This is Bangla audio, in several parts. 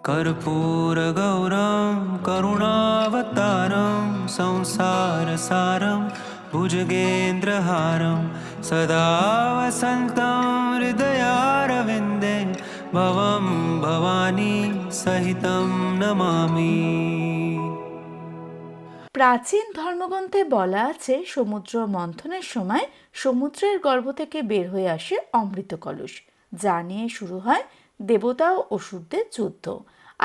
कर्पूरगौरं करुणावतारं संसारसारं भुजगेन्द्रहारं सदा वसन्तं हृदयारविन्दे भवं भवानी सहितं नमामि। প্রাচীন ধর্মগ্রন্থে বলা আছে সমুদ্র মন্থনের সময় সমুদ্রের গর্ভ থেকে বের হয়ে আসে অমৃত কলস, যা নিয়ে শুরু হয় দেবতা ও অসুরদের যুদ্ধ।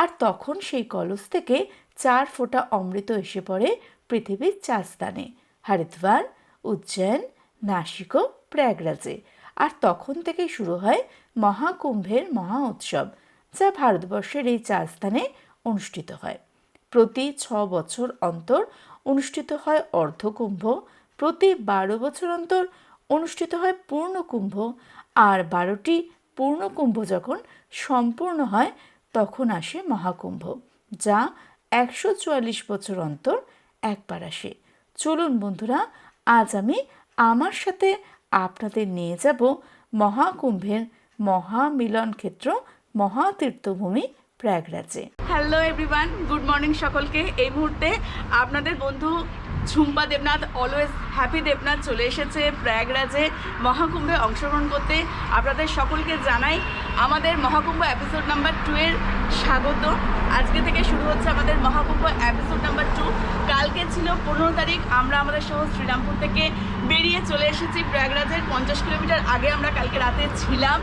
আর তখন সেই কলস থেকে 4 ফোঁটা অমৃত এসে পড়ে পৃথিবীর 4 স্থানে, হরিদ্বার, উজ্জয়ন, নাসিক ও প্রয়াগরাজে। আর তখন থেকেই শুরু হয় মহাকুম্ভের মহা উৎসব, যা ভারতবর্ষের এই 4 স্থানে অনুষ্ঠিত হয়। প্রতি 6 বছর অন্তর অনুষ্ঠিত হয় অর্ধকুম্ভ, প্রতি 12 বছর অন্তর অনুষ্ঠিত হয় পূর্ণকুম্ভ, আর 12টি পূর্ণকুম্ভ যখন সম্পূর্ণ হয় তখন আসে মহাকুম্ভ, যা 144 বছর অন্তর একবার আসে। চলুন বন্ধুরা, আজ আমি আমার সাথে আপনাদের নিয়ে যাব মহাকুম্ভের মহামিলন ক্ষেত্র মহাতীর্থভূমি প্রয়াগরাজে। হ্যালো এভরিওয়ান, গুড মর্নিং সকলকে। এই মুহূর্তে আপনাদের বন্ধু ঝুম্পা দেবনাথ, অলওয়েজ হ্যাপি দেবনাথ চলে এসেছে প্রয়াগরাজে মহাকুম্ভে অংশগ্রহণ করতে। আপনাদের সকলকে জানাই আমাদের মহাকুম্ভ এপিসোড নাম্বার 2 এর স্বাগত। আজকে থেকে শুরু হচ্ছে আমাদের মহাকুম্ভ এপিসোড নাম্বার 2। কালকে ছিল 15 তারিখ। আমরা আমাদের শহর শ্রীরামপুর থেকে বেরিয়ে চলে এসেছি প্রয়াগরাজের 50 কিলোমিটার আগে আমরা কালকে রাতে ছিলাম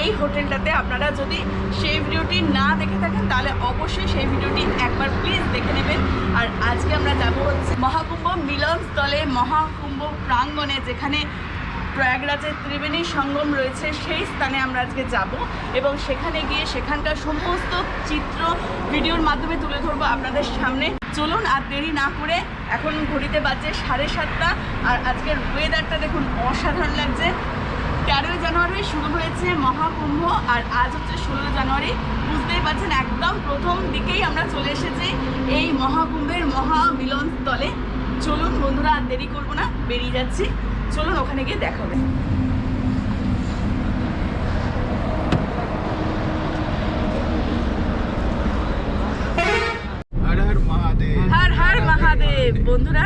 এই হোটেলটাতে। আপনারা যদি সেই ভিডিওটি না দেখে থাকেন তাহলে অবশ্যই সেই ভিডিওটি একবার প্লিজ দেখে নেবেন। আর আজকে আমরা যাব হচ্ছে মহাকুম্ভ মিলন স্থলে, মহাকুম্ভ প্রাঙ্গণে, যেখানে প্রয়াগরাজের ত্রিবেণী সঙ্গম রয়েছে, সেই স্থানে আমরা আজকে যাব এবং সেখানে গিয়ে সেখানকার সমস্ত চিত্র ভিডিওর মাধ্যমে তুলে ধরবো আপনাদের সামনে। চলুন আর দেরি না করে, এখন ঘড়িতে বাজে 7:30। আর আজকের ওয়েদারটা দেখুন, অসাধারণ লাগছে। 13 জানুয়ারি শুরু হয়েছে মহাকুম্ভ আর আজ হচ্ছে 16 জানুয়ারি। বুঝতেই পারছেন একদম প্রথম দিকেই আমরা চলে এসেছি এই মহাকুম্ভের মহামিলন স্থলে। চলুন বন্ধুরা, আর দেরি করবো না, বেরিয়ে যাচ্ছি। চলুন ওখানে গিয়ে দেখা হবে। হর হর মহাদেব। বন্ধুরা,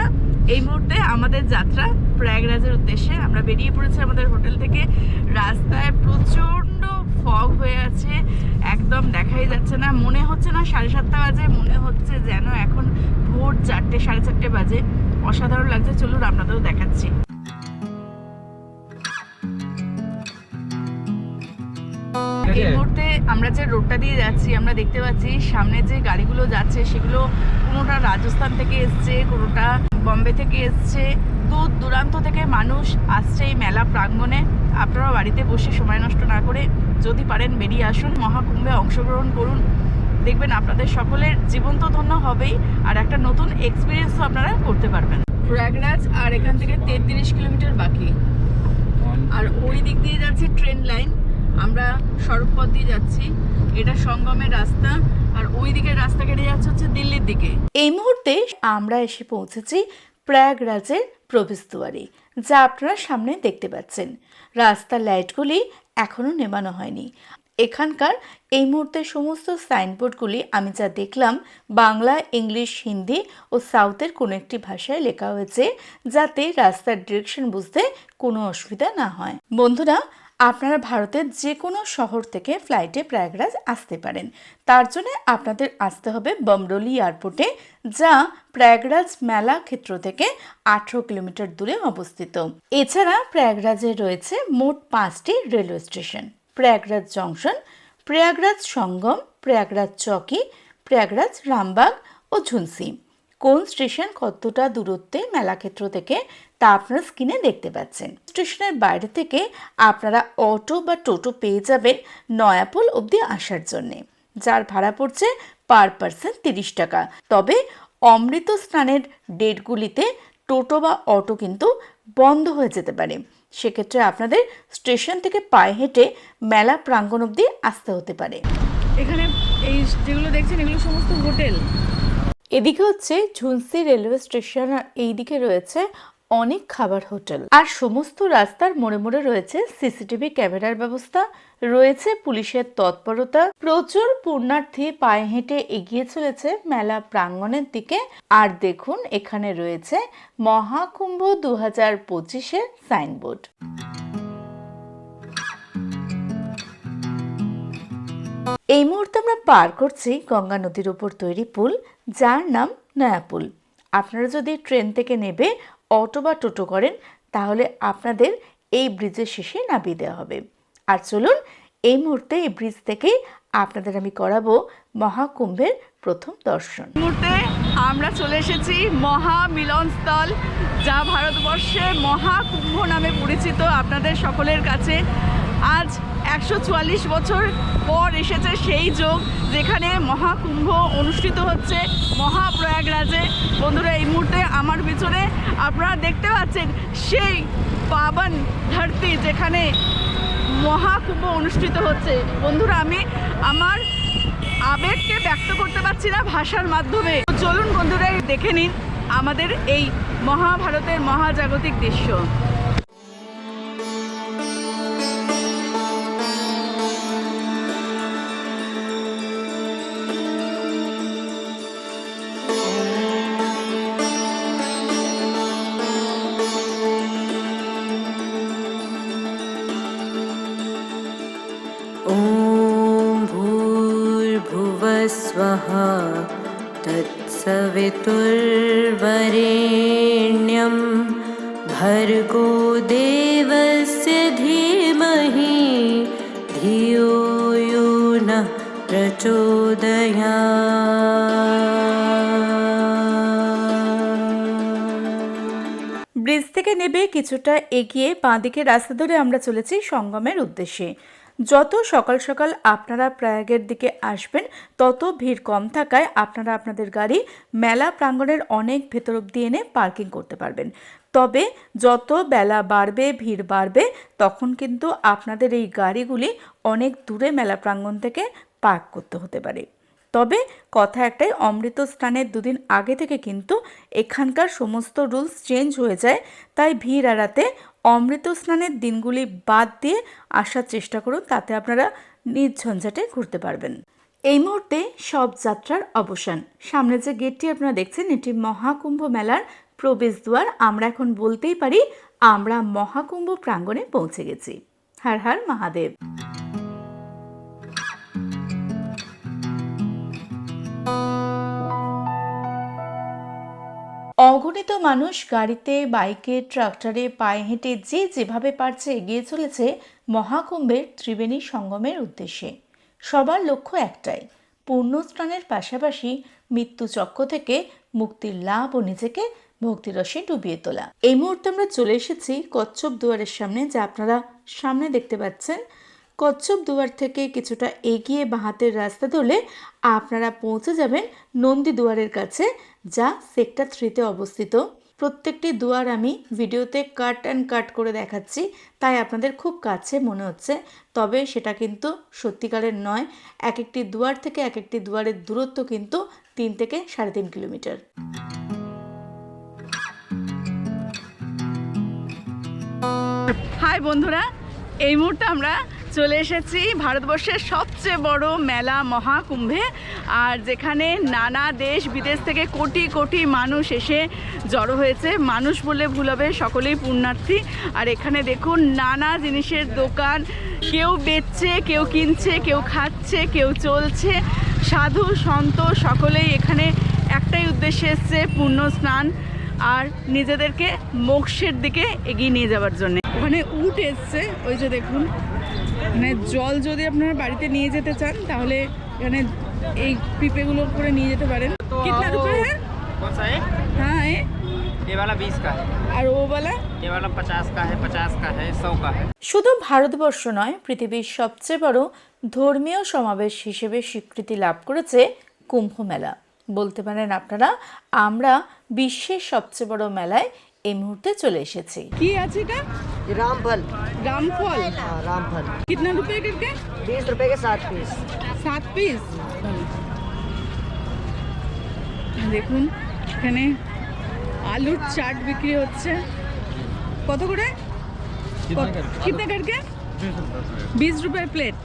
এই মুহূর্তে আমাদের যাত্রা প্রয়াগরাজের উদ্দেশ্যে। আমরা বেরিয়ে পড়েছি আমাদের হোটেল থেকে। রাস্তায় প্রচণ্ড ফগ হয়ে আছে, একদম দেখাই যাচ্ছে না। মনে হচ্ছে না 7:30 বাজে, মনে হচ্ছে যেন এখন ভোর 4টে 4:30 বাজে। অসাধারণ লাগছে। চলুন আপনাদেরও দেখাচ্ছি। এই মুহূর্তে আমরা যে রোডটা দিয়ে যাচ্ছি, আমরা দেখতে পাচ্ছি সামনে যে গাড়িগুলো যাচ্ছে সেগুলো কোনোটা রাজস্থান থেকে এসছে, কোনোটা বম্বে থেকে এসছে। দূর দূরান্ত থেকে মানুষ আসছে এই মেলা প্রাঙ্গণে। আপনারা বাড়িতে বসে সময় নষ্ট না করে যদি পারেন বেরিয়ে আসুন, মহাকুম্ভে অংশগ্রহণ করুন। দেখবেন আপনাদের সকলের জীবন তো ধন্য হবেই, আর একটা নতুন এক্সপিরিয়েন্সও আপনারা করতে পারবেন। প্রয়াগরাজ আর এখান থেকে 33 কিলোমিটার বাকি। আর ওই দিক দিয়ে যাচ্ছে ট্রেন লাইন, আমরা সড়ক পথ দিয়ে যাচ্ছি। এটা সঙ্গমের রাস্তা, আর ওই দিকের রাস্তা কেটে যাচ্ছে হচ্ছে দিল্লির দিকে। এই মুহূর্তে আমরা এসে পৌঁছেছি প্রয়াগরাজের প্রবেশদ্বারে, যা আপনারা সামনে দেখতে পাচ্ছেন। রাস্তার লাইটগুলি এখনো নেভানো হয়নি। এখানকার এই মুহূর্তে সমস্ত সাইনবোর্ডগুলি আমি যা দেখলাম, বাংলা, ইংলিশ, হিন্দি ও সাউথের কোনো একটি ভাষায় লেখা হয়েছে, যাতে রাস্তার ডিরেকশন বুঝতে কোনো অসুবিধা না হয়। বন্ধুরা, আপনারা ভারতের যে কোনো শহর থেকে ফ্লাইটে প্রয়াগরাজ আসতে পারেন। তার জন্য আপনাদের আসতে হবে বমরোলি এয়ারপোর্টে, যা প্রয়াগরাজ মেলা ক্ষেত্র থেকে 18 কিলোমিটার দূরে অবস্থিত। এছাড়া প্রয়াগরাজে রয়েছে মোট 5টি railway station: Prayagraj junction, Prayagraj Sangam, Prayagraj Chauki, Prayagraj Rambagh ও ঝুনসি। কোন স্টেশন কতটা দূরত্বে মেলাক্ষেত্র থেকে তা আপনারা স্ক্রিনে দেখতে পাচ্ছেন। স্টেশনের বাইরে থেকে আপনারা অটো বা টোটো পেয়ে যাবেন নয়াপোল অবধি আসার জন্যে, যার ভাড়া পড়ছে পার পার্সন 30 টাকা। তবে অমৃত স্নানের ডেটগুলিতে টোটো বা অটো কিন্তু বন্ধ হয়ে যেতে পারে। সেক্ষেত্রে আপনাদের স্টেশন থেকে পায়ে হেঁটে মেলা প্রাঙ্গণ অবধি আসতে হতে পারে। এখানে এই যেগুলো দেখছেন এগুলো সমস্ত হোটেল। এদিকে হচ্ছে ঝুনসি রেলওয়ে স্টেশন, আর এইদিকে রয়েছে অনেক খাবার হোটেল, আর সমস্ত রাস্তার মোড়ে মোড়ে রয়েছে সিসিটিভি ক্যামেরার ব্যবস্থা, রয়েছে পুলিশের তৎপরতা। প্রচুর পুণ্যার্থী পায়ে হেঁটে এগিয়ে চলেছে মেলা প্রাঙ্গণের দিকে। আর দেখুন, এখানে রয়েছে মহাকুম্ভ 2025-এর সাইনবোর্ড। এই মুহূর্তে আমরা পার করছি গঙ্গা নদীর উপর তৈরি পুল, যার নাম নয়া পুল। আপনারা যদি ট্রেন থেকে নেবে অটো বা টোটো করেন, তাহলে আপনাদের এই ব্রিজের শেষে নামিয়ে দেওয়া হবে। আর চলুন, এই মুহূর্তে এই ব্রিজ থেকেই আপনাদের আমি করাবো মহাকুম্ভের প্রথম দর্শন। মুহূর্তে আমরা চলে এসেছি মহামিলনস্থল, যা ভারতবর্ষে মহাকুম্ভ নামে পরিচিত আপনাদের সকলের কাছে। আজ 144 বছর পর এসেছে সেই যোগ, যেখানে মহাকুম্ভ অনুষ্ঠিত হচ্ছে মহাপ্রয়াগরাজে। বন্ধুরা, এই মুহূর্তে আমার পিছনে আপনারা দেখতে পাচ্ছেন সেই পাবন ধরতি, যেখানে মহাকুম্ভ অনুষ্ঠিত হচ্ছে। বন্ধুরা, আমি আমার আবেগকে ব্যক্ত করতে পারছি না ভাষার মাধ্যমে। চলুন বন্ধুরা, দেখে নিন আমাদের এই মহাভারতের মহাজাগতিক দৃশ্য। स्वः तत्सवितुर्वरेण्यं भर्गो देवस्य धीमहि धियो यो नः प्रचोदयात्। ব্রিজ থেকে নেবে কিছুটা এগিয়ে বাঁদিকে রাস্তা ধরে আমরা চলেছি সঙ্গমের উদ্দেশ্যে। যত সকাল সকাল আপনারা প্রয়াগের দিকে আসবেন, তত ভিড় কম থাকায় আপনারা আপনাদের গাড়ি মেলা প্রাঙ্গণের অনেক ভেতর অবধি এনে পার্কিং করতে পারবেন। তবে যত বেলা বাড়বে, ভিড় বাড়বে, তখন কিন্তু আপনাদের এই গাড়িগুলি অনেক দূরে মেলা প্রাঙ্গণ থেকে পার্ক করতে হতে পারে। তবে কথা একটাই, অমৃত স্নানের দুদিন আগে থেকে কিন্তু এখানকার সমস্ত রুলস চেঞ্জ হয়ে যায়। তাই ভিড় এড়াতে অমৃত স্নানের দিনগুলি বাদ দিয়ে আসার চেষ্টা করুন, তাতে আপনারা নির্ঝঞ্ঝাটে ঘুরতে পারবেন। এই মুহূর্তে সব যাত্রার অবসান। সামনে যে গেটটি আপনারা দেখছেন, এটি মহাকুম্ভ মেলার প্রবেশদ্বার। আমরা এখন বলতেই পারি আমরা মহাকুম্ভ প্রাঙ্গণে পৌঁছে গেছি। হর হর মহাদেব। অগণিত মানুষ গাড়িতে, বাইকে, ট্রাক্টরে, পায়ে হেঁটে যে যেভাবে পারছে এগিয়ে চলেছে মহাকুম্ভের ত্রিবেণী সঙ্গমের উদ্দেশ্যে। সবার লক্ষ্য একটাই, পুণ্যস্নানের পাশাপাশি মৃত্যুচক্র থেকে মুক্তির লাভ ও নিজেকে ভক্তিরসে ডুবিয়ে তোলা। এই মুহূর্তে আমরা চলে এসেছি কচ্ছপ দুয়ারের সামনে, যা আপনারা সামনে দেখতে পাচ্ছেন। কচ্ছপ দুয়ার থেকে কিছুটা এগিয়ে বাঁহাতের রাস্তা ধরলে আপনারা পৌঁছে যাবেন নন্দী দুয়ারের কাছে, যা সেক্টর 3-তে অবস্থিত। প্রত্যেকটি দুয়ার আমি ভিডিওতে কাট করে দেখাচ্ছি, তাই আপনাদের খুব কাছে মনে হচ্ছে, তবে সেটা কিন্তু সত্যিকারের নয়। এক একটি দুয়ার থেকে এক একটি দুয়ারের দূরত্ব কিন্তু 3 থেকে 3.5 কিলোমিটার। হাই বন্ধুরা, এই মুহূর্তে আমরা চলে এসেছি ভারতবর্ষের সবচেয়ে বড় মেলা মহাকুম্ভে। আর যেখানে নানা দেশ বিদেশ থেকে কোটি কোটি মানুষ এসে জড়ো হয়েছে। মানুষ বলে ভুল হবে, সকলেই পুণ্যার্থী। আর এখানে দেখুন নানা জিনিসের দোকান, কেউ বেচছে, কেউ কিনছে, কেউ খাচ্ছে, কেউ চলছে। সাধু সন্ত সকলেই এখানে একটাই উদ্দেশ্যে এসছে, পুণ্য স্নান আর নিজেদেরকে মোক্ষের দিকে এগিয়ে নিয়ে যাওয়ার জন্য। ওখানে উট এসছে, ওই যে দেখুন। মানে জল যদি আপনারা বাড়িতে নিয়ে যেতে চান, তাহলে এখানে এই পিপেগুলো করে নিয়ে যেতে পারেন। কিতনা রুপে হ্যাঁ? कौन सा है? হ্যাঁ, ये वाला 20 का है, আর ও वाला ये वाला 50 का है, 50 का है, 100 का है। শুধু ভারতবর্ষ নয়, পৃথিবীর সবচেয়ে বড় ধর্মীয় সমাবেশ হিসেবে স্বীকৃতি লাভ করেছে কুম্ভ মেলা। বলতে পারেন আপনারা আমরা বিশ্বের সবচেয়ে বড় মেলায় এই মুহূর্তে চলে এসেছি। কি আছে এটা? ये रामफल। রামফল। हाँ, रामफल कितना रुपए करके? 20 रुपए के 7 पीस। 7 পিস। দেখুন এখানে আলুর চাট বিক্রি হচ্ছে। কত করে? कितने करके? 20 रुपए प्लेट।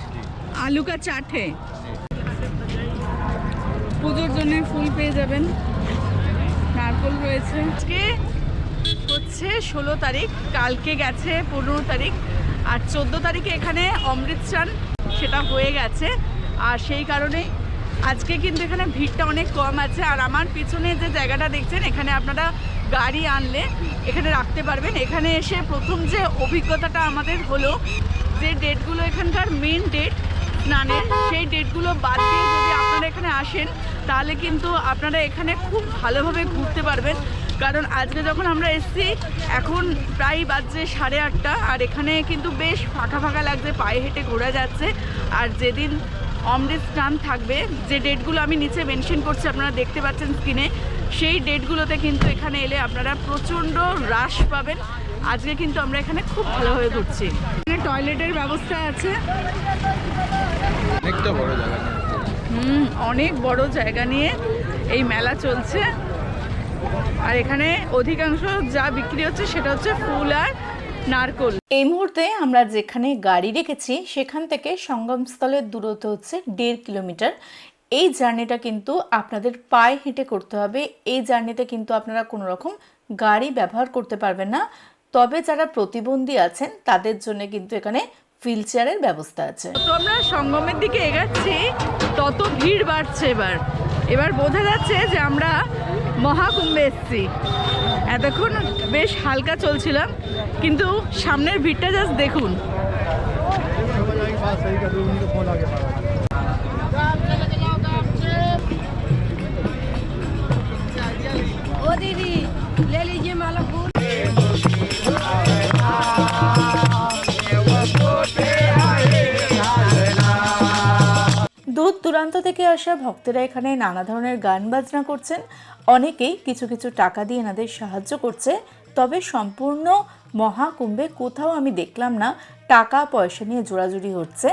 आलू का चाट है। পুজোর জন্য ফুল পেয়ে যাবেন, নারকেল রয়েছে। আজকে হচ্ছে 16 তারিখ, কালকে গেছে 15 তারিখ, আর 14 তারিখে এখানে অমৃত স্নান সেটা হয়ে গেছে। আর সেই কারণে আজকে কিন্তু এখানে ভিড়টা অনেক কম আছে। আর আমার পিছনে যে জায়গাটা দেখছেন, এখানে আপনারা গাড়ি আনলে এখানে রাখতে পারবেন। এখানে এসে প্রথম যে অভিজ্ঞতাটা আমাদের হলো, যে ডেটগুলো এখানকার মেন ডেট স্নানের, সেই ডেটগুলো বাদ দিয়ে যদি আপনারা এখানে আসেন তাহলে কিন্তু আপনারা এখানে খুব ভালোভাবে ঘুরতে পারবেন। কারণ আজকে যখন আমরা এসেছি এখন প্রায় বাজছে 8:30, আর এখানে কিন্তু বেশ ফাঁকা ফাঁকা লাগছে, পায়ে হেঁটে ঘোরা যাচ্ছে। আর যেদিন অমৃত স্নান থাকবে, যে ডেটগুলো আমি নিচে মেনশন করছি আপনারা দেখতে পাচ্ছেন স্ক্রিনে, সেই ডেটগুলোতে কিন্তু এখানে এলে আপনারা প্রচণ্ড রাশ পাবেন। আজকে কিন্তু আমরা এখানে খুব ভালোভাবে ঘুরছি। এখানে টয়লেটের ব্যবস্থা আছে, অনেক বড় জায়গা নিয়ে এই মেলা চলছে। আর এখানে অধিকাংশ যা বিক্রি হচ্ছে সেটা হচ্ছে ফুল আর নারকোল। এই মুহূর্তে আমরা যেখানে গাড়ি রেখেছি সেখান থেকে সঙ্গমস্থলের দূরত্ব হচ্ছে 1.5 কিলোমিটার। এই জার্নিটা কিন্তু আপনাদের পায়ে হেঁটে করতে হবে। এই জার্নিতে কিন্তু আপনারা কোনো রকম গাড়ি ব্যবহার করতে পারবেন না। তবে যারা প্রতিবন্ধী আছেন তাদের জন্য কিন্তু এখানে হুইল চেয়ারের ব্যবস্থা আছে। তো আমরা সঙ্গমের দিকে এগাচ্ছি, তত ভিড় বাড়ছে। এবার বোঝা যাচ্ছে যে আমরা মহাকুম্ভে এসেছি। এতক্ষণ বেশ হালকা চলছিলাম, কিন্তু সামনের ভিড়টা জাস্ট দেখুন। ओ दीदी ले लीजिए माला फूल। দূর দূরান্ত থেকে আসা ভক্তরা এখানে নানা ধরনের গান বাজনা করছেন। অনেকেই কিছু কিছু টাকা দিয়ে এনাদের সাহায্য করছে। তবে সম্পূর্ণ মহাকুম্ভে কোথাও আমি দেখলাম না টাকা পয়সা নিয়ে জোড়াজুড়ি হচ্ছে,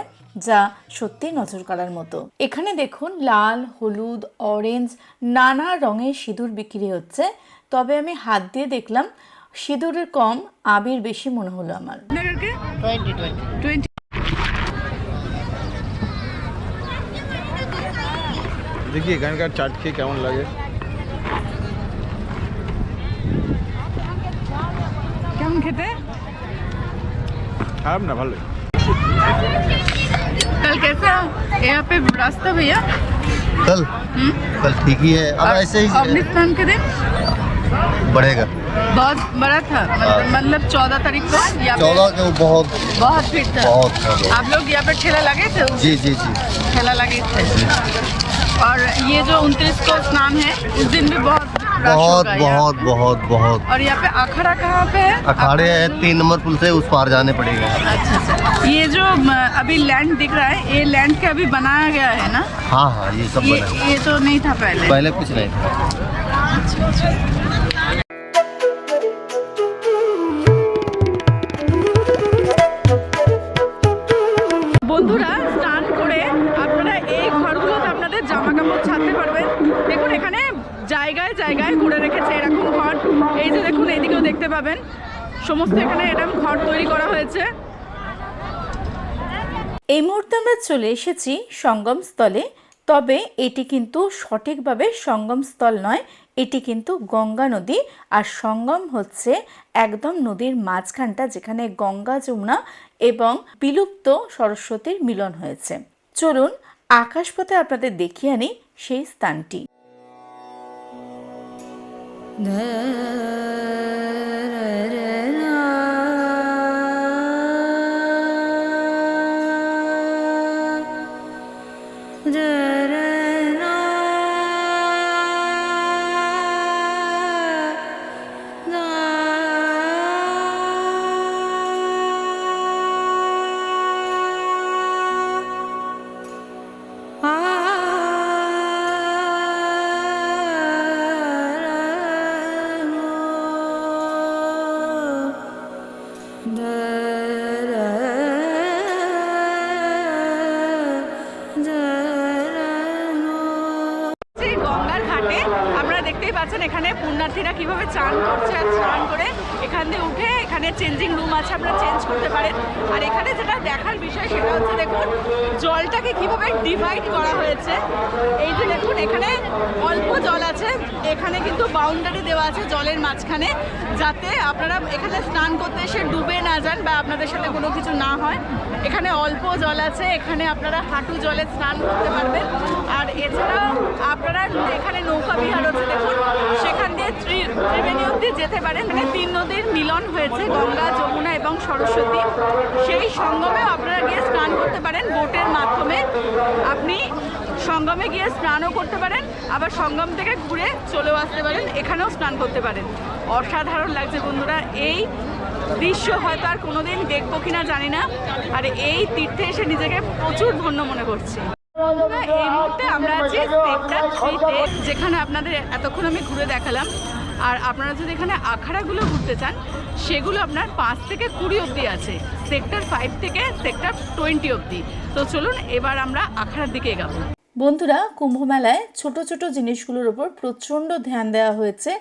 যা সত্যি নজর কাড়ার মতো। এখানে দেখুন লাল, হলুদ, অরেঞ্জ নানা রঙের সিঁদুর বিক্রি হচ্ছে। তবে আমি হাত দিয়ে দেখলাম সিঁদুরের কম আবির বেশি মনে হলো আমার। 20 देखिए এখানকার চাট খেয়ে কেমন লাগে। কেমন খেতে? খারাপ না, ভালো। कल कैसा यहाँ पे रास्ता भैया? कल ठीक ही है, अब ऐसे ही अमृत स्नान के दिन बढ़ेगा। बहुत बड़ा था, मतलब 14 तारीख को यहाँ पे 14 के बहुत बहुत भीड़ था। बहुत था। आप लोग यहाँ पे ठेला लगे थे? जी जी जी ठेला लगे थे। और ये जो 29 को स्नान है उस दिन भी बहुत रश बहुत होगा यहाँ बहुत पे। बहुत बहुत। और यहाँ पे अखाड़ा कहाँ पे है? अखाड़े है 3 नंबर पुल से उस पार जाने पड़ेगा। अच्छा अच्छा। ये जो अभी लैंड दिख रहा है, ये लैंड के अभी बनाया गया है ना? हाँ हाँ, ये सब बना। ये तो नहीं था पहले। पहले कुछ नहीं था। বন্ধুরা, স্নান করে আপনারা এই ঘরগুলোতে আপনাদের জামা কাপড় ছাড়তে পারবেন। দেখুন এখানে জায়গায় জায়গায় করে রেখেছে এরকম ঘর। এই যে দেখুন, এদিকেও দেখতে পাবেন সমস্ত এখানে এরকম ঘর তৈরি করা হয়েছে। এই মুহূর্তে আমরা চলে এসেছি সঙ্গমস্থলে। তবে এটি কিন্তু সঠিকভাবে সঙ্গমস্থল নয়, এটি কিন্তু গঙ্গা নদী। আর সঙ্গম হচ্ছে একদম নদীর মাঝখানটা, যেখানে গঙ্গা, যমুনা এবং বিলুপ্ত সরস্বতীর মিলন হয়েছে। চলুন আকাশপথে আপনাদের দেখিয়ে আনি সেই স্থানটি। গঙ্গার ঘাটে আপনারা দেখতেই পাচ্ছেন এখানে পুণ্যার্থীরা কিভাবে চান করছে। আর স্নান করে এখান দিয়ে উঠে এখানে চেঞ্জিং রুম আছে, আপনারা চেঞ্জ করতে পারেন। আর এখানে যেটা দেখার বিষয় সেটা হচ্ছে দেখুন জলটাকে কিভাবে ডিভাইড করা হয়েছে। এই যে দেখুন এখানে অল্প জল আছে, এখানে কিন্তু বাউন্ডারি দেওয়া আছে জলের মাঝখানে, যাতে আপনারা এখানে স্নান করতে এসে ডুবে না যান বা আপনাদের সাথে কোনো কিছু না হয়। এখানে অল্প জল আছে, এখানে আপনারা হাঁটু জলে স্নান করতে পারবেন। আর এছাড়াও আপনারা এখানে নৌকা বিহার আছে দেখুন, সেখান দিয়ে ত্রিবেণী অব্দি যেতে পারেন। এখানে 3 নদীর মিলন হয়েছে, গঙ্গা, যমুনা এবং সরস্বতী। সেই সঙ্গমেও আপনারা গিয়ে স্নান করতে পারেন বোটের মাধ্যমে। আপনি সঙ্গমে গিয়ে স্নানও করতে পারেন, আবার সঙ্গম থেকে ঘুরে চলেও আসতে পারেন, এখানেও স্নান করতে পারেন। অসাধারণ লাগছে বন্ধুরা, এই দৃশ্য হয়তো আর কোনোদিন দেখবো কিনা জানি না। আর এই তীর্থে এসে নিজেকে প্রচুর ধন্য মনে করছি। এই মুহূর্তে আমরা আছি সেক্টর 3-তে, যেখানে আপনাদের এতক্ষণ আমি ঘুরে দেখালাম। আর আপনারা যদি এখানে আখাড়াগুলো ঘুরতে চান সেগুলো আপনার 5 থেকে 20 অবধি আছে, সেক্টর 5 থেকে সেক্টর 20 অবধি। তো চলুন এবার আমরা আখাড়ার দিকে এগাবো। বন্ধুরা, কুম্ভ মেলায় ছোট ছোট জিনিসগুলোর উপর প্রচণ্ড ধ্যান দেওয়া হয়েছে।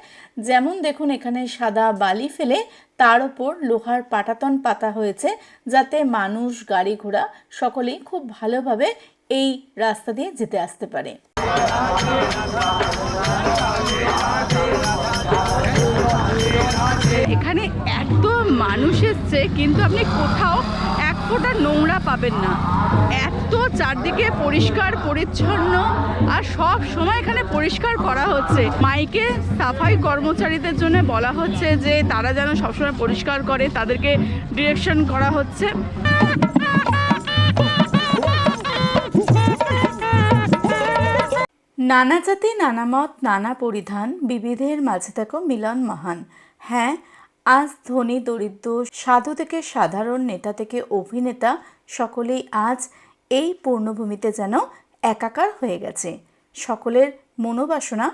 যেমন দেখুন এখানে সাদা বালি ফেলে তার ওপর লোহার পাটাতন পাতা হয়েছে, যাতে মানুষ, গাড়ি ঘোড়া সকলেই খুব ভালোভাবে এই রাস্তা দিয়ে যেতে আসতে পারে। এখানে এত মানুষ এসছে কিন্তু আপনি কোথাও এক ফোঁটা নোংরা পাবেন না, এত চারদিকে পরিষ্কার পরিচ্ছন্ন। আর সব সময় এখানে পরিষ্কার করা হচ্ছে। মাইকে সাফাই কর্মচারীদের জন্য বলা হচ্ছে যে তারা যেন সবসময় পরিষ্কার করে, তাদেরকে ডিরেকশন করা হচ্ছে। নানা জাতি, নানা মত, নানা পরিধান, বিবিধের মাঝে থাকো মিলন মহান। হ্যাঁ, আজ ধনী দরিদ্র, সাধু থেকে সাধারণ, নেতা থেকে অভিনেতা, সকলেই আজ এই পূর্ণভূমিতে যেন একাকার হয়ে গেছে। সকলের মনোবাসনা,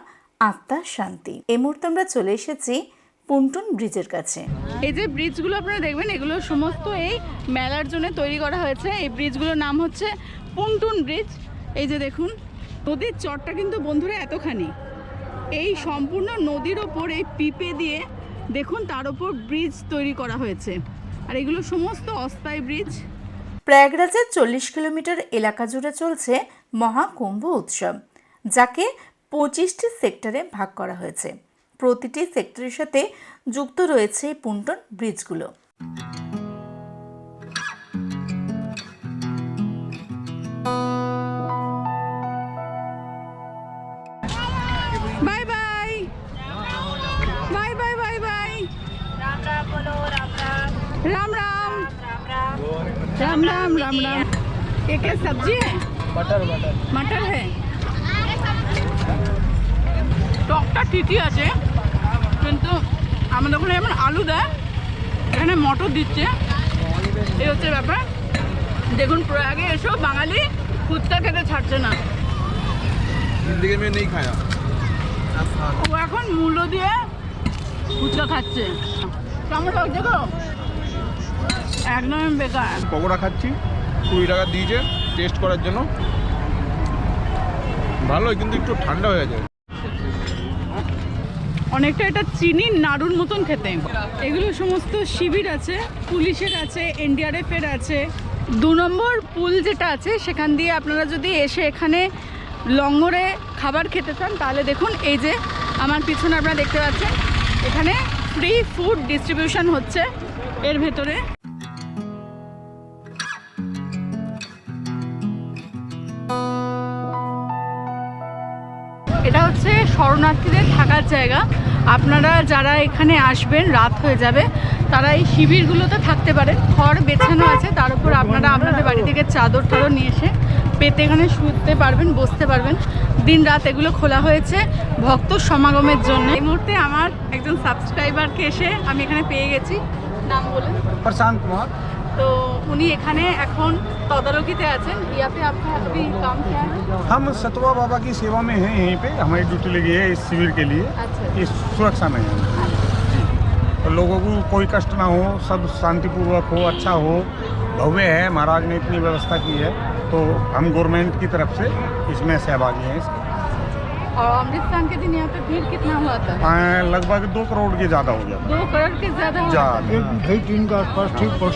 আত্মার শান্তি। এই মুহূর্তে আমরা চলে এসেছি পুন্টুন ব্রিজের কাছে। এই যে ব্রিজগুলো আপনারা দেখবেন, এগুলো সমস্ত এই মেলার জন্য তৈরি করা হয়েছে। এই ব্রিজগুলোর নাম হচ্ছে পুন্টুন ব্রিজ। এই যে দেখুন নদীর চরটা কিন্তু বন্ধুরা এতখানি, এই সম্পূর্ণ নদীর ওপর এই পিপে দিয়ে দেখুন তার ওপর ব্রিজ তৈরি করা হয়েছে। আর এগুলো সমস্ত অস্থায়ী ব্রিজ। প্রয়াগরাজের 40 কিলোমিটার এলাকা জুড়ে চলছে মহাকুম্ভ উৎসব, যাকে 25টি সেক্টরে ভাগ করা হয়েছে। প্রতিটি সেক্টরের সাথে যুক্ত রয়েছে এই পুন্টুন ব্রিজগুলো। Bye bye bye bye bye bye. Ram Ram Ram Ram Ram Ram. ये क्या सब्जी है? मटर है। টকটা ঠিকই আছে, কিন্তু আমাদের ওখানে যেমন আলু দেয় এখানে মটর দিচ্ছে, এই হচ্ছে ব্যাপার। দেখুন প্রয়াগে এসব বাঙালি ফুচকা খেতে ছাড়ছে না। जिंदगी में नहीं खाया। ও এখন মূল্য দিয়ে ফুচকা খাচ্ছে। কেমন লাগছে গো? একদম বেকার। পকোড়া খাচ্ছি, 20 টাকা দিয়েছে টেস্ট করার জন্য। ভালোই, কিন্তু একটু ঠান্ডা হয়ে যায়। অনেকটা এটা চিনির নাড়ুর মতন খেতে। এগুলো সমস্ত শিবির আছে, পুলিশের আছে, NDRF এর আছে। 2 নম্বর পুল যেটা আছে সেখান দিয়ে আপনারা যদি এসে এখানে লঙ্গরে খাবার খেতে চান তাহলে দেখুন এই যে আমার পিছনে আপনারা দেখতে পাচ্ছেন, এখানে ফ্রি ফুড ডিস্ট্রিবিউশন হচ্ছে এর ভেতরে। এটা হচ্ছে শরণার্থীদের থাকার জায়গা। আপনারা যারা এখানে আসবেন, রাত হয়ে যাবে, তারা এই শিবিরগুলোতে থাকতে পারেন। খড় বেছানো আছে, তার উপর আপনারা আপনাদের বাড়ি থেকে চাদর টাদর নিয়ে এসে পেতে এখানে শুতে পারবেন, বসতে পারবেন। দিন রাত এগুলো খোলা হয়েছে ভক্ত সমাগমের জন্য। এই মুহূর্তে আমার একজন সাবস্ক্রাইবারকে এসে আমি এখানে পেয়ে গেছি। নাম বলুন? प्रशांत कुमार। তো উনি এখানে এখন তদারকিতে আছেন। ইয়াতে আপনার কাম क्या है? हम सतवा बाबा की सेवा में हैं, यहीं पे हमारी ड्यूटी लगी है इस शिविर के लिए। अच्छा। इस सुरक्षा में है जी। तो लोगों को कोई कष्ट ना हो, सब शांतिपूर्वक हो, अच्छा हो, भव्य है। महाराज ने इतनी व्यवस्था की है, तो हम गवर्नमेंट की तरफ से इसमें सहभागी हैं। और अमृतसर के दिन यहाँ पे भीड़ कितना हुआ था? लगभग 2 करोड़ के ज़्यादा हो गया। 2 करोड़ के ज्यादा हुआ था। ढाई 3 के आसपास ठीक 3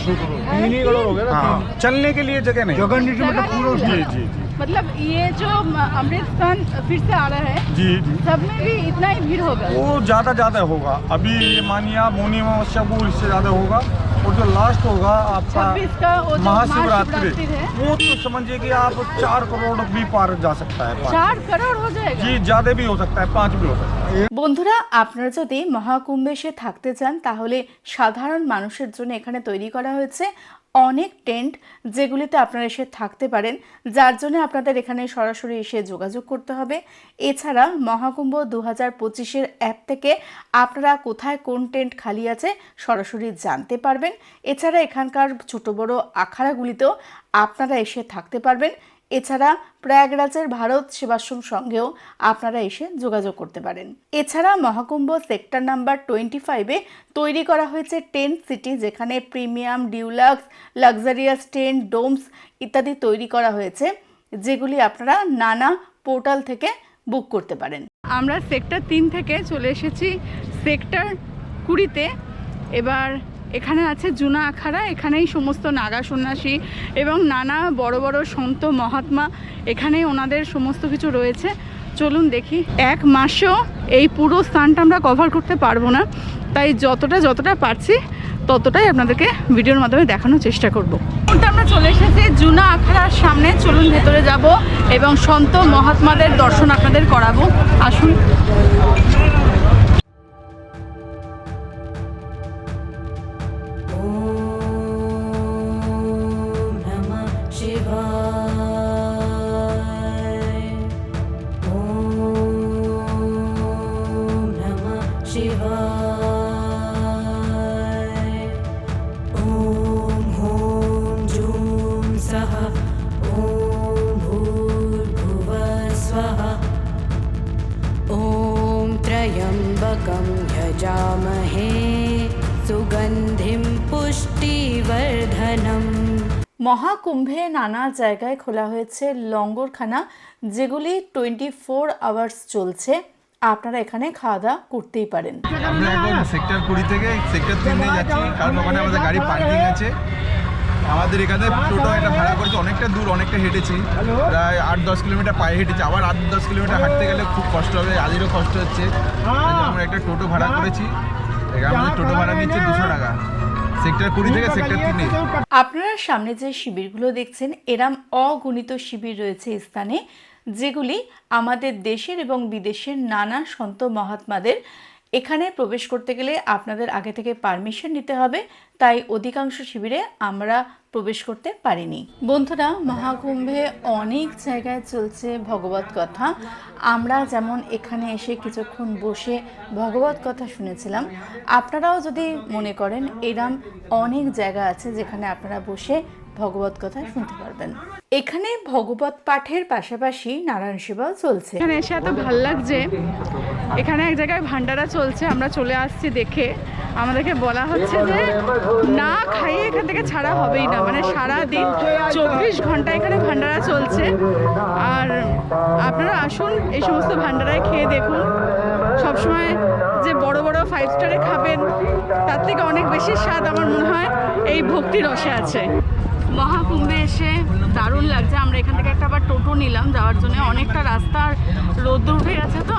करोड़ हो गया ना। हाँ, चलने के लिए जगह नहीं, जगह नहीं, मतलब पूरा। जी जी जी, मतलब ये जो अमृतसर फिर से आ रहा है, जी जी, सब में भी इतना ही भीड़ होगा? वो ज़्यादा होगा। अभी ये मानिए आप मौनी अमावस्या को इससे ज़्यादा होगा, और जो लास्ट होगा आपका 26 का वो जो महाशिवरात्रि, है, वो तो समझिए कि आप 4 करोड़ भी पार जा सकता है। 4 करोड़ हो जाएगा? जी, ज़्यादा भी हो सकता है, 5 भी हो सकता है। বন্ধুরা, আপনারা যদি মহাকুম্ভে এসে থাকতে চান তাহলে সাধারণ মানুষের জন্য এখানে তৈরি করা হয়েছে অনেক টেন্ট, যেগুলিতে আপনারা এসে থাকতে পারেন, যার জন্য আপনাদের এখানে সরাসরি এসে যোগাযোগ করতে হবে। এছাড়া মহাকুম্ভ 2025-এর অ্যাপ থেকে আপনারা কোথায় কোন টেন্ট খালি আছে সরাসরি জানতে পারবেন। এছাড়া এখানকার ছোট বড় আখাড়াগুলিতেও আপনারা এসে থাকতে পারবেন। এছাড়া প্রয়াগরাজের ভারত সেবাশ্রম সঙ্গেও আপনারা এসে যোগাযোগ করতে পারেন। এছাড়া মহাকুম্ভ সেক্টর নাম্বার 25-এ তৈরি করা হয়েছে টেন্ট সিটি, যেখানে premium, deluxe, luxurious tent, domes ইত্যাদি তৈরি করা হয়েছে, যেগুলি আপনারা নানা পোর্টাল থেকে বুক করতে পারেন। আমরা সেক্টর 3 থেকে চলে এসেছি সেক্টর 20-তে। এবার এখানে আছে জুনা আখাড়া, এখানেই সমস্ত নাগা সন্ন্যাসী এবং নানা বড় বড় সন্ত মহাত্মা, এখানেই ওনাদের সমস্ত কিছু রয়েছে। চলুন দেখি। 1 মাসেও এই পুরো স্থানটা আমরা কভার করতে পারবো না, তাই যতটা পারছি ততটাই আপনাদেরকে ভিডিওর মাধ্যমে দেখানোর চেষ্টা করব। আমরা চলে এসেছি জুনা আখাড়ার সামনে, চলুন ভেতরে যাব এবং সন্ত মহাত্মাদের দর্শন আপনাদের করাবো। আসুন। त्र्यम्बकं यजामहे सुगन्धिं पुष्टिवर्धनम्। মহাকুম্ভে নানা জায়গায় খোলা হয়েছে লঙ্গরখানা, যেগুলি 24 আওয়ার্স চলছে। আপনারা এখানে খাওয়া দাওয়া করতেই পারেন। আমরা এখন সেক্টর 20 থেকে সেক্টর 3 যাচ্ছি, কারণ ওখানে আমাদের গাড়ি পার্কিং আছে। আমাদের এখানে টোটো একটা ভাড়া করেছি, অনেকটা দূর, অনেকটা হেঁটেছি, প্রায় 8-10 কিলোমিটার পায়ে হেঁটেছি। আবার 8-10 কিলোমিটার হাঁটতে গেলে খুব কষ্ট হবে, আজেরও কষ্ট হচ্ছে। আমরা একটা টোটো ভাড়া করেছি, আমাদের টোটো ভাড়া নিচ্ছে 200 টাকা সেক্টর 20 থেকে সেক্টর 3-এ। আপনারা সামনে যে শিবিরগুলো দেখছেন, এরম অগণিত শিবির রয়েছে এই স্থানে, যেগুলি আমাদের দেশের এবং বিদেশের নানা সন্ত মহাত্মাদের। এখানে প্রবেশ করতে গেলে আপনাদের আগে থেকে পারমিশন নিতে হবে, তাই অধিকাংশ শিবিরে আমরা প্রবেশ করতে পারিনি। বন্ধুরা, মহাকুম্ভে অনেক জায়গায় চলছে ভগবত কথা। আমরা যেমন এখানে এসে কিছুক্ষণ বসে ভগবত কথা শুনেছিলাম, আপনারাও যদি মনে করেন এরম অনেক জায়গা আছে যেখানে আপনারা বসে ভগবত কথা শুনতে পারবেন। এখানে ভগবত পাঠের পাশাপাশি নারায়ণ সেবাও চলছে। এখানে এসে এত ভাল লাগছে। এখানে এক জায়গায় ভান্ডারা চলছে, আমরা চলে আসছি দেখে। আমাদেরকে বলা হচ্ছে যে না খাইয়ে এখান থেকে ছাড়া হবেই না, মানে সারাদিন 24 ঘন্টা এখানে ভান্ডারা চলছে। আর আপনারা আসুন, এই সমস্ত ভান্ডারায় খেয়ে দেখুন। সবসময় যে বড় বড় 5 স্টারে খাবেন, তার থেকে অনেক বেশি স্বাদ আমার মনে হয় এই ভক্তি রসে আছে। মহাকুম্ভে এসে দারুণ লাগছে। আমরা এখান থেকে একটা আবার টোটো নিলাম যাওয়ার জন্য। অনেকটা রাস্তার রোদ্দুর উঠে গেছে, তো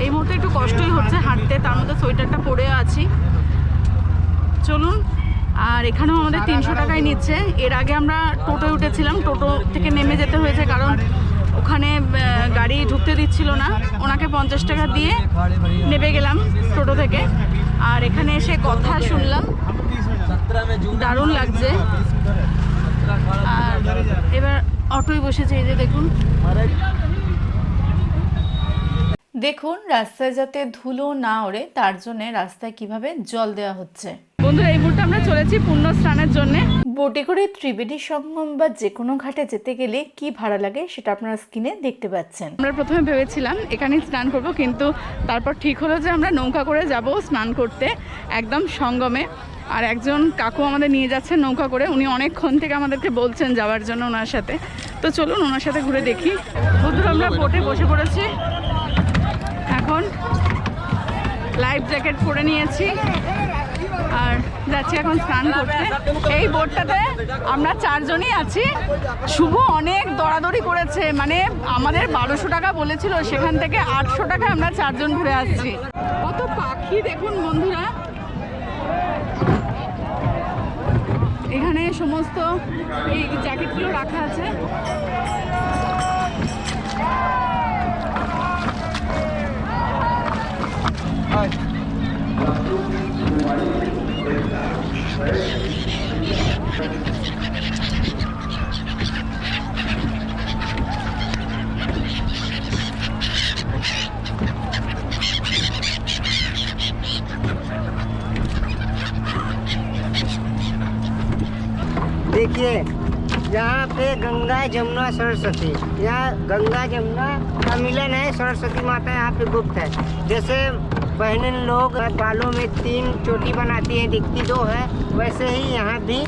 এই মুহূর্তে একটু কষ্টই হচ্ছে হাঁটতে, তার মধ্যে সোয়েটারটা পরে আছি। চলুন। আর এখানেও আমাদের 300 টাকাই নিচ্ছে। এর আগে আমরা টোটোয় উঠেছিলাম, টোটো থেকে নেমে যেতে হয়েছে, কারণ ওখানে গাড়ি ঢুকতে দিচ্ছিল না। ওনাকে 50 টাকা দিয়ে নেমে গেলাম টোটো থেকে। আর এখানে এসে কথা শুনলাম, দারুণ লাগছে। আর এবার অটোয় বসেছে, এই যে দেখুন। দেখুন রাস্তায় যাতে ধুলো না ওড়ে তার জন্য রাস্তায় কিভাবে জল দেওয়া হচ্ছে। বন্ধুরা, এই মুহূর্তে আমরা চলেছি পুণ্য স্নানের জন্য। বোটে করে ত্রিবেণী সঙ্গম বা যে কোনো ঘাটে যেতে গেলে কি ভাড়া লাগে সেটা আপনারা স্ক্রিনে দেখতে পাচ্ছেন। আমরা প্রথমে ভেবেছিলাম এখানেই স্নান করব, কিন্তু তারপর ঠিক হলো যে আমরা নৌকা করে যাব স্নান করতে একদম সঙ্গমে। আর একজন কাকু আমাদের নিয়ে যাচ্ছেন নৌকা করে, উনি অনেকক্ষণ থেকে আমাদেরকে বলছেন যাওয়ার জন্য ওনার সাথে। তো চলুন ওনার সাথে ঘুরে দেখি। বন্ধুরা, আমরা বোটে বসে পড়েছি। এখন লাইফ জ্যাকেট পরে নিয়েছি আর যাচ্ছি এখন স্নান করতে। এই বোটটাতে আমরা 4 জনই আছি। শুভ অনেক দৌড়াদৌড়ি করেছে, মানে আমাদের 1200 টাকা বলেছিল, সেখান থেকে 800 টাকা আমরা 4 জন ঘুরে আসছি। কত পাখি দেখুন বন্ধুরা, এখানে সমস্ত এই জ্যাকেটগুলো রাখা আছে। देखिए यहाँ पे गंगा जमुना सरस्वती, यहाँ गंगा जमुना का मिलन है। सरस्वती माता यहाँ पे गुप्त है। जैसे बहनें लोग बालों में 3 चोटी बनाती है, दिखती 2 है, वैसे ही यहाँ भी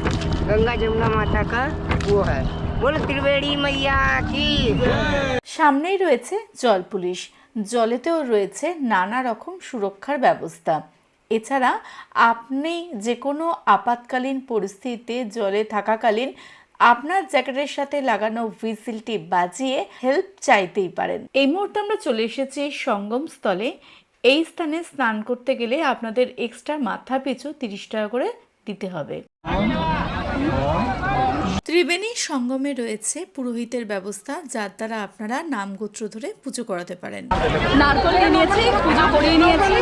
गंगा जमुना माता का वो है। बोल त्रिवेणी मैया की। সামনেই রয়েছে জল পুলিশ, জলেতেও রয়েছে নানা রকম সুরক্ষার ব্যবস্থা। এছাড়া আপনি যে কোনো আপাতকালীন পরিস্থিতিতে জলে থাকাকালীন আপনার জ্যাকেটের সাথে লাগানো হুইসেলটি বাজিয়ে হেল্প চাইতেই পারেন। এই মুহূর্তে আমরা চলে এসেছি সঙ্গম স্থলে। এই স্থানে স্নান করতে গেলে আপনাদের এক্সট্রা মাথা পিছু 30 টাকা করে দিতে হবে। ত্রিবেণী সঙ্গমে রয়েছে পুরোহিতের ব্যবস্থা, যার দ্বারা আপনারা নামগোত্র ধরে পুজো করাতে পারেন। নারকল নিয়েছি, পুজো করিয়ে নিয়েছি।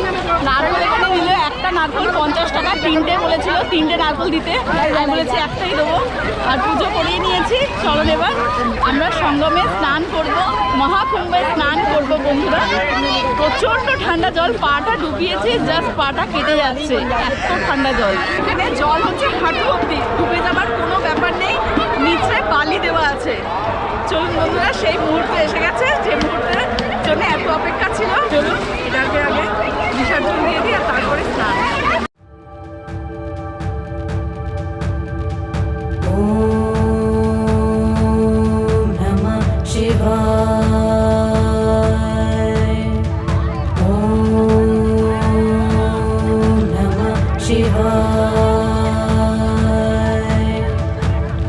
নারকল এখানে নিলে একটা নারকল 50 টাকা, 3টে বলেছিল, 3টে নারকল দিতে, আমি বলেছি একটাই দেবো। আর পুজো করিয়ে নিয়েছি। চলো এবার আমরা সঙ্গমে স্নান করব, মহাকুম্ভে স্নান করব বন্ধুরা। প্রচণ্ড ঠান্ডা জল, পাটা ডুবিয়েছি, জাস্ট পাটা কেটে যাচ্ছে, এত ঠান্ডা জল। এখানে জল হচ্ছে হাঁটু অব্দি, ডুবে যাবার কোনো ব্যাপার নেই, নিচে বালি দেওয়া আছে। চলুন বন্ধুরা, সেই মুহূর্তে এসে গেছে যে মুহূর্তের জন্য এত অপেক্ষা ছিল। চলুন এটাকে আগে বিসর্জন দিয়ে দিই আর তারপরে স্নান। ওম নমঃ শিবায়, ওম নমঃ শিবায়,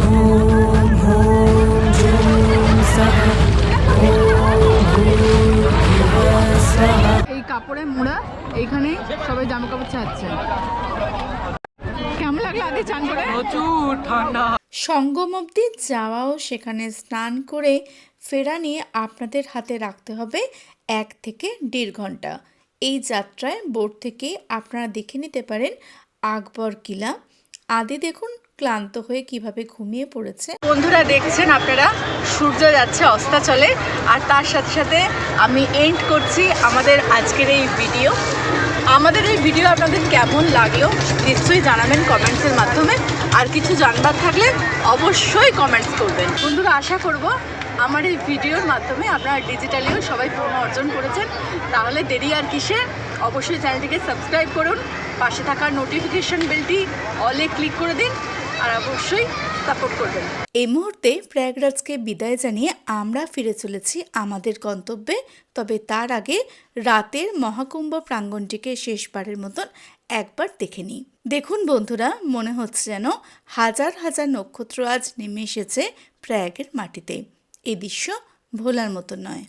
ওম হোম জুম সহ, ওম ভূর্ভুবঃ স্বঃ। এই কাপড়ে মোড়া, এইখানে সবাই জামা কাপড় ছাড়ছে। কেমন লাগলো আগে চান করে? প্রচুর ঠান্ডা। সঙ্গম অবধি যাওয়া ও সেখানে স্নান করে ফেরা নিয়ে আপনাদের হাতে রাখতে হবে 1 থেকে 1.5 ঘন্টা। এই যাত্রায় বোট থেকে আপনারা দেখে নিতে পারেন আকবর কিলা। আদি দেখুন ক্লান্ত হয়ে কিভাবে ঘুমিয়ে পড়েছে। বন্ধুরা দেখছেন আপনারা, সূর্য যাচ্ছে অস্তাচলে, আর তার সাথে সাথে আমি এন্ড করছি আমাদের আজকের এই ভিডিও। আমাদের এই ভিডিও আপনাদের কেমন লাগলো নিশ্চয়ই জানাবেন কমেন্টসের মাধ্যমে। আর কিছু জানবার থাকলে অবশ্যই কমেন্টস করবেন। বন্ধুরা আশা করব আমার এই ভিডিওর মাধ্যমে আপনারা ডিজিটালিও সবাই পূর্ণ অর্জন করেছেন। তাহলে দেরি আর কিসে, অবশ্যই চ্যানেলটিকে সাবস্ক্রাইব করুন, পাশে থাকা নোটিফিকেশন বেলটি অলে ক্লিক করে দিন, আর অবশ্যই সাপোর্ট করবেন। এই মুহূর্তে প্রয়াগরাজকে বিদায় জানিয়ে আমরা ফিরে চলেছি আমাদের গন্তব্যে। তবে তার আগে রাতের মহাকুম্ভ প্রাঙ্গণটিকে শেষবারের মতন একবার দেখে নিই। দেখুন বন্ধুরা, মনে হচ্ছে যেন হাজার হাজার নক্ষত্র আজ নেমে এসেছে প্রয়াগের মাটিতে। এই দৃশ্য ভোলার মতো নয়।